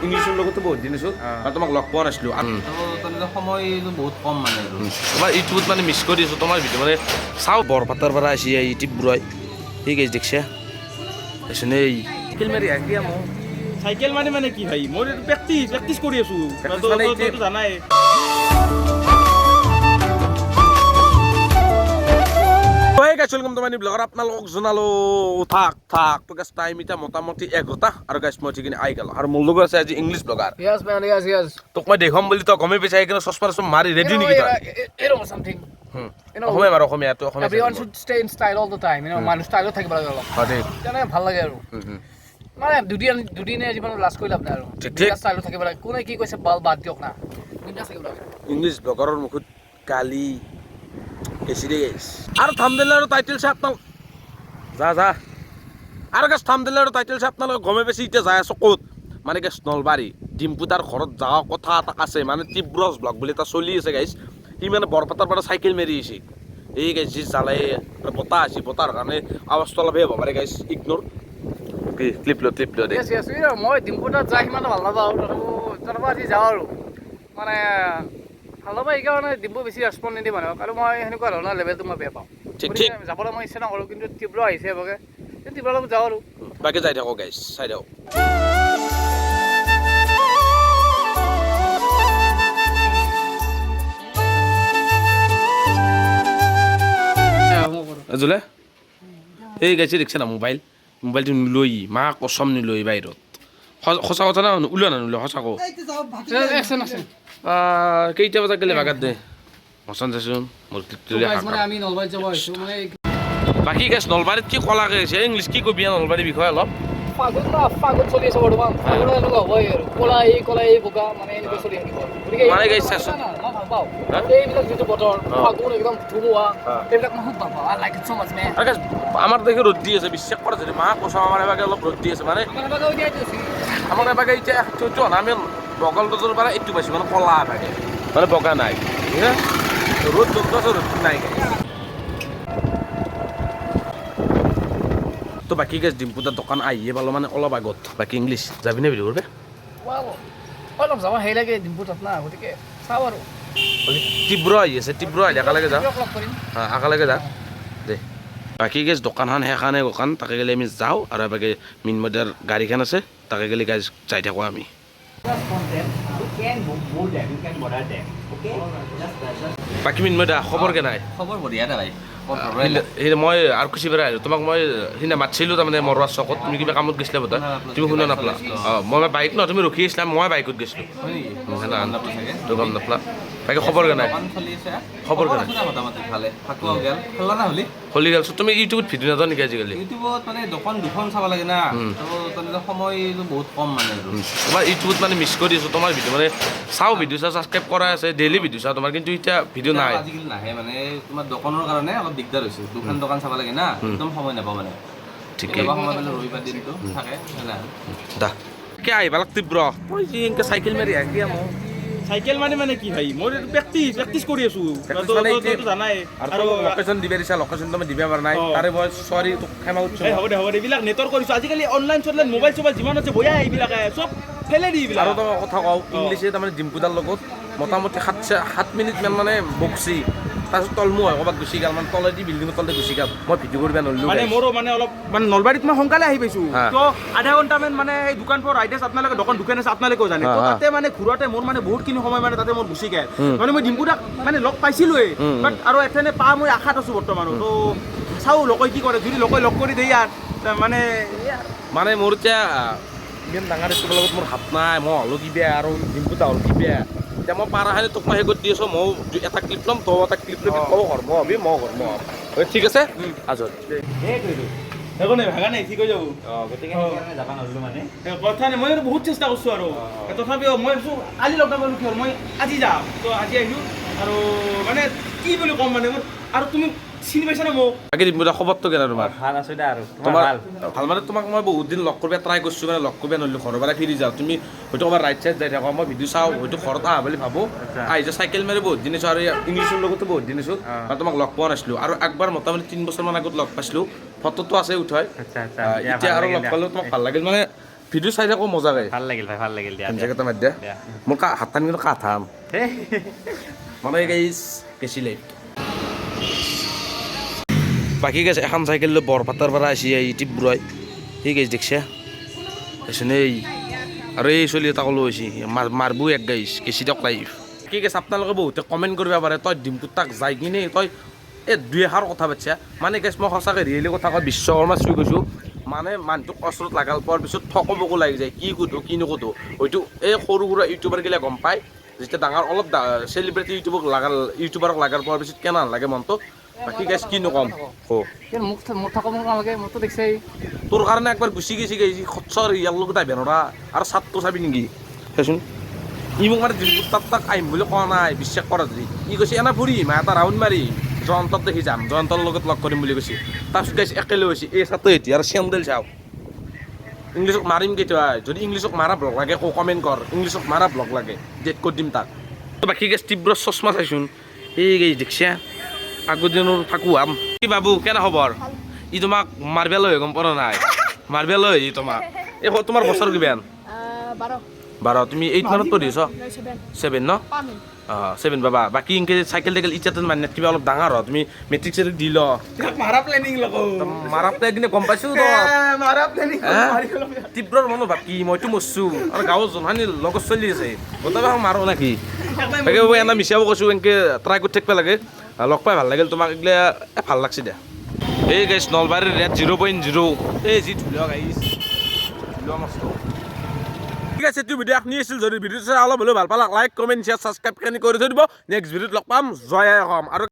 ইংলিছৰ লগতো বহুত দিন আছোঁ আৰু তোমাক লগ পোৱা নাছিলোঁ সময়টো বহুত কম মানে তোমাৰ ইউটিউবত মানে মিছ কৰি আছোঁ তোমাৰ ভিডিঅ' মানে চাওঁ বৰপাতাৰ পৰা আছি ইউটিউব বুঢ়াই ঠিক আছে দেখছে এইচোন এই চাইকেল মাৰি আহি মোক চাইকেল মানে কি ভাই মই প্ৰেক্টিছ কৰি আছোঁ জানাই welcome to my new blogger আপোনালোকক জনালো থাক তো গাইস টাইম এটা মোটামুটি 1:00 আৰু গাইস মই ঠিকনি আই গেল আৰু মোৰ লগত আছে আজি English blogger Yes man, yes. তোক মই দেখাম বুলি তো গমে পেছাই কিনে চশমা মাৰি ৰেডি নেকি তই You know something. You know, অসমীয়া মাৰ অসমীয়া তো অসমীয়া everyone should stay in style all the time. You know, মানুহ ষ্টাইলত থাকিব লাগে অলপ। হয় দেই তেনে ভাল লাগে আৰু। মানে দুদিনে জীৱনত লাষ্ট কৰি লাভ নাই আৰু। ঠিক। ষ্টাইলত থাকিব লাগে। কোনে কি কৈছে বাদ দিয়ক না। বিন্দাছ থাকিব লাগে। ইংলিছ ব্লগাৰৰ মুখত কালি এসিৰে গাইস আৰু থাম্বনেল আৰু টাইটেল চাই আপোনালোক যা আৰু গাইস থাম্বনেল আৰু টাইটেল চাই আপোনালোক গমে পেছি এতিয়া যাই আছো ক'ত মানে গাইস নলবাৰী ডিম্পুদাৰ ঘৰত যাওঁ কথা এটা আছে মানে তীব্ৰজ ব্লগ বুলি এটা চলি আছে গাইস সি মানে বৰপাতাৰ পৰা চাইকেল মাৰি আহিছে এই গাইস যি জ্বালাই বতাহ আছে বতাহৰ কাৰণে আৱাজটো অলপ হ'ব পাৰে গাইস ইগনোৰ ক্লিপ লো দে Yes. মই ডিম্পুতাত যাই সিমান ভাল নাপাওঁ তথাপি আজি যাওঁ আৰু মানে ভাল নাপাওঁ এইকাৰণে ডিম্পু বেছি ৰেচপঞ্চ নিদিয়ে মানুহক আৰু মই সেনেকুৱা ধৰণৰ লেভেলটো মই বেয়া পাওঁ ঠিক যাবলৈ মই ইচ্ছা নকৰোঁ কিন্তু তীব্ৰ আহিছে এবাকে তীব্ৰৰ লগত যাওঁ আৰু বাকী যাই থাকো গাইস চাই থাকো জুলে এই গাইছে দেখছে না মোবাইলটো নিলৈ মা কচম নিলৈ বাহিৰত সঁচা কথা না ওলোৱা নোলোৱা সঁচা কওঁ কেইটা বজাত গ'লে বাগাত দে মচন চাচোন মোৰ আমি নলবাৰীত যাব আহিছোঁ মানে বাকী গেছ নলবাৰীত কি কলাকে আছে ইংলিছ কি কবি নলবাৰীৰ বিষয়ে অলপ ফাগুন চলি আছে বৰ্তমান ফাগুন এনেকুৱা হ'বই আৰু কলা এই বোকা মানে এনেকুৱা চলি থাকিব মানে গাইছ চাচোন মই ভাল পাওঁ এইবিলাক যিটো বতৰ ফাগুন একদম ধুমুহা এইবিলাক মই খুব ভাল পাওঁ লাইক ইট ছ মাছ মে আমাৰ দেখি ৰ'দ দি আছে বিশ্বাস কৰা যদি মা কচম আমাৰ এবাকে অলপ ৰ'দ দি আছে মানে আমাৰ এবাকে এতিয়া এইটো আমি বগল বজৰ পৰা এইটো পাইছোঁ মানে কলা থাকে মানে বগা নাই ৰ'দ ৰ'দ নাই তো বাকী গেছ ডিম্পুদাৰ দোকান আহিয়ে পালোঁ মানে অলপ আগত বাকী ইংলিছ যাবি নে ভিডিঅ' কৰিব অলপ যাব সেই লাগে ডিম্পুত আপোনাৰ গতিকে চাওঁ আৰু তীব্ৰ আহি আছে তীব্ৰ আহিলে একেলগে যাওঁ একেলগে যা দে বাকী গেছ দোকানখন সেইখানে দোকান তাকে গ'লে আমি যাওঁ আৰু এবাকে মিনমদাৰ গাড়ীখন আছে তাকে গ'লে গাড়ী যাই থাকোঁ আমি বাকী মিনমদা খবৰ কেনাই খবৰ বঢ়িয়া দাই মই আৰু খুচি পেলাই আহিলোঁ তোমাক মই সিদিনা মাতিছিলোঁ তাৰমানে মৰোৱা চকত তুমি কিবা কামত গৈছিলা বোধহয় তুমি শুনা নাপালা মই বাইক ন তুমি ৰখি আছিলা মই বাইকত গৈছিলোঁ তো গম নাপালা বাকী খবৰ কেনাই খবৰ কেনাই হলি গেল তুমি ইউটিউবত ভিডিঅ' নাযাওঁ নেকি আজিকালি ইউটিউবত মানে দুখন চাব লাগে না সময়টো বহুত কম মানে তোমাৰ ইউটিউবত মানে মিছ কৰি আছোঁ তোমাৰ ভিডিঅ' মানে চাওঁ ভিডিঅ' ছাবস্ক্ৰাইব কৰা আছে ডেইলি ভিডিঅ' চাওঁ তোমাৰ কিন্তু এতিয়া ভিডিঅ' নাই আজিকালি নাহে মানে তোমাৰ দোকানৰ কাৰণে অলপ দিগদাৰ হৈছে দোকান চাব লাগে না একদম সময় নাপাওঁ মানে ঠিকেই সময় পালে ৰবিবাৰ দিনটো থাকে দা কে আহিবা লাগতি ব্ৰ মই যি এনেকৈ চাইকেল মাৰি আহি মোক চাইকেল মানে কি ভাই মই প্ৰেক্টিছ কৰি আছোঁ জানাই আৰু লোকেশ্যন দিব দিছা লোকেশ্যনটো মই দিব পৰা নাই তাৰে মই চৰি তোক ক্ষমা কৰিছোঁ হ'ব দে এইবিলাক নেটৰ কৰিছোঁ আজিকালি অনলাইন মোবাইল যিমান আছে বয়া এইবিলাকে চব ফেলে দি এইবিলাক আৰু তোমাৰ কথা কওঁ ইংলিছে তাৰমানে ডিম্পুদাৰ লগত মোটামুটি 7 মিনিটমান মানে বক্সি তাৰপিছত তলমু হয় ক'ৰবাত গুচি গ'ল মানে তলেদি বিল্ডিঙৰ তলতে গুচি গ'ল মই ভিডিঅ' কৰিব নোৱাৰিলোঁ মানে মোৰো মানে অলপ মানে নলবাৰীত মই সোনকালে আহি পাইছোঁ তো আধা ঘণ্টামান মানে এই দোকান ফৰ ৰাইডাৰ্ছ আপোনালোকে দোকান আছে আপোনালোকেও জানে তো তাতে মানে ঘূৰোতে মোৰ মানে বহুতখিনি সময় মানে তাতে মোৰ গুচি গ'ল মানে মই ডিম্পুদাক মানে লগ পাইছিলোঁৱেই বাট আৰু এফালে পা মই আশাত আছোঁ বৰ্তমানো তো চাওঁ লোকে কি কৰে যদি লোকে লগ কৰি দিয়ে ইয়াত মানে মোৰ এতিয়া ইমান ডাঙৰ স্কুলৰ লগত মোৰ হাত নাই মই হ'লো কিবা আৰু ডিম্পুদা হ'ল কিবা এতিয়া মই পাৰাখিনি তোক মই সেই কৰি দি আছোঁ মই এটা ক্লিপ ল'ম তই এটা ক্লিপ ল'বি তই ঘৰ মই হবি মই ঘৰ মই হবি ঠিক আছে আজত একো নাই ভাগা নাই ঠিক হৈ যাব গতিকে যাব নোৱাৰিলোঁ মানে কথা নাই মই বহুত চেষ্টা কৰিছোঁ আৰু তথাপিও মই ভাবিছোঁ আজি লগ নাপালোঁ কি হ'ল মই আজি যাম তো আজি আহিলোঁ আৰু মানে কি বুলি ক'ম মানে মোৰ আৰু তুমি চিনি পাইছা না মোক বাকী ডিম্পুদা খবৰটো কেনে তোমাৰ ভাল আছোঁ দে আৰু তোমাৰ ভাল মানে তোমাক মই বহুত দিন লগ কৰিব ট্ৰাই কৰিছোঁ মানে লগ কৰিব নোৱাৰিলোঁ ঘৰৰ পৰা ফিৰি যাওঁ তুমি হয়তো ক'ৰবাত ৰাইড চাইড যাই থাকা মই ভিডিঅ' চাওঁ হয়তো ঘৰত আহা বুলি ভাবোঁ আহি যে চাইকেল মাৰি বহুত দিন আছোঁ আৰু ইংলিছৰ লগতো বহুত দিন আছোঁ আৰু তোমাক লগ পোৱা নাছিলোঁ আৰু একবাৰ মোটামুটি 3 বছৰমান আগত লগ পাইছিলোঁ ফটোটো আছে উঠাই এতিয়া আৰু লগ পালোঁ তোমাক ভাল লাগিল মানে ভিডিঅ' চাই থাকোঁ মজাকে ভাল লাগিল ভাই ভাল লাগিল দিয়া জেকেটা মাৰি দিয়া মোৰ হাতখন কিন্তু কাঠাম মানে গাইছ গেছিলে বাকী গেছে এখন চাইকেল লৈ বৰপাটাৰ পৰা আহিছে এই টিপবুৰাই ঠিক আছে দেখছে এসনে এই আৰু এই চলি এটা ক'লো হৈছে মাৰবো এক গাইছ কেচি দিয়ক লাইফ ঠিক আছে আপোনালোকে বহুতে কমেণ্ট কৰিব পাৰে তই ডিম্পুত তাক যাই কিনে তই এই দুই এষাৰ কথা পাতিছা মানে গেছ মই সঁচাকৈ ৰিয়েলি কথা কয় বিশ্বকৰ্মা চুই গৈছোঁ মানে মানুহটোক কষ্টত লাগাল পোৱাৰ পিছত ঠকবকো লাগি যায় কি সোধোঁ কি নোসোধোঁ হয়তো এই সৰু সুৰা ইউটিউবাৰগিলা গম পায় যেতিয়া ডাঙৰ অলপ চেলিব্ৰিটি ইউটিউবাৰক লাগাৰ পোৱাৰ পিছত কেনে নালাগে মনটো বাকী গেছ কি নকম মোক থাকো মোক নালাগে মোকতো দেখিছেই তোৰ কাৰণে একবাৰ গুচি গেছি খচ্চৰ ইয়াৰ লগত আহিব নৰা আৰু চাটটো চাবি নেকি চাচোন ই মোক মানে তাক আহিম বুলি কোৱা নাই বিশ্বাস কৰা যদি ই কৈছে এনে ফুৰিম এটা ৰাউণ্ড মাৰি জয়ন্তক দেখি যাম জয়ন্তৰ লগত লগ কৰিম বুলি কৈছে তাৰপিছত গাইছে একেলৈ হৈছে এই চাটটো এতিয়া আৰু চেণ্ডেল চাওঁ ইংলিছক মাৰিম কেতিয়া যদি ইংলিছক মাৰা ব্লগ লাগে কমেণ্ট কৰ ইংলিছক মাৰা ব্লগ লাগে ডেট কৰি দিম তাক বাকী গেছ তীব্ৰ চশমা চাইছোন এই গাইছ দেখিছা আগৰ দিনৰ থাকোঁ আম কি বাবু কেনে খবৰ ই তোমাক মাৰ্বেল হৈ গম পোৱা নাই মাৰ্বেল হৈ তোমাক এই তোমাৰ বছৰ কিমান 12 তুমি 8 মানত পঢ়ি আছ 7 ন অঁ 7 বাবা বাকী ইনকে চাইকেল টাইকেল ইচ্ছাটো মানে কিবা অলপ ডাঙৰ হয় তুমি মেট্ৰিক চেট্ৰিক দি ল মাৰা প্লেনিং লগো মাৰা প্লেনিং গম পাইছোঁ মাৰা প্লেনিং তীব্ৰৰ মনোভাৱ কি মইতো মৰছোঁ আৰু গাঁৱৰ জনসানী লগত চলি আছে গোটেইবাৰ মাৰো নেকি তাকে এনে মিছাব কৈছোঁ এনেকৈ ট্ৰাই কৰি থাকিব লাগে লগ পাই ভাল লাগিল তোমাক এইগিলা ভাল লাগছে দিয়া এই গাইছ নলবাৰীৰ ৰেট 0.0 এই যি ধুলীয়া গাইছ ধুলীয়া মস্ত ঠিক আছে এইটো ভিডিঅ' আপুনি আছিল যদি ভিডিঅ'টো চাই অলপ হ'লেও ভাল পালাক লাইক কমেণ্ট শ্বেয়াৰ ছাবস্ক্ৰাইব কৰি থৈ দিব নেক্সট ভিডিঅ'ত লগ পাম জয় অসম আৰু